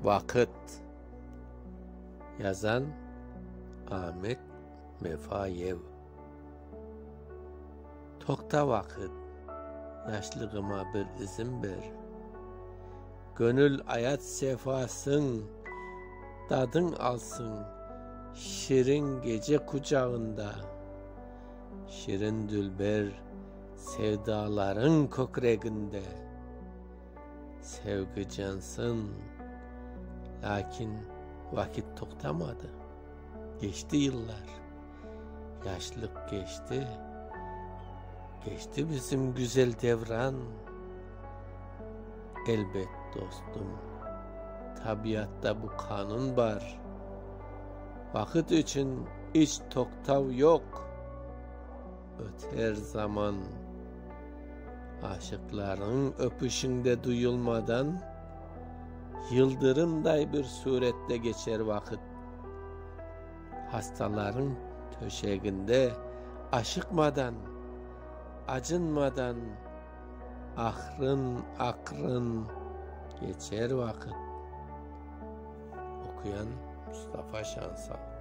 Vakıt. Yazan Ahmet Mefayev. Tokta vakit, yaşlığıma bir izin ver. Gönül hayat sefasın, tadın alsın, şirin gece kucağında. Şirin dülber, sevdaların kökreginde. Sevgi cansın, lakin vakit toktamadı. Geçti yıllar, yaşlık geçti. Geçti bizim güzel devran. Elbet dostum, tabiatta bu kanun var. Vakit için hiç toktav yok. Öter zaman, aşıkların öpüşünde duyulmadan, yıldırımday bir surette geçer vakit. Hastaların töşeğinde aşıkmadan, acınmadan, akrın geçer vakit. Okuyan Mustafa Şansal.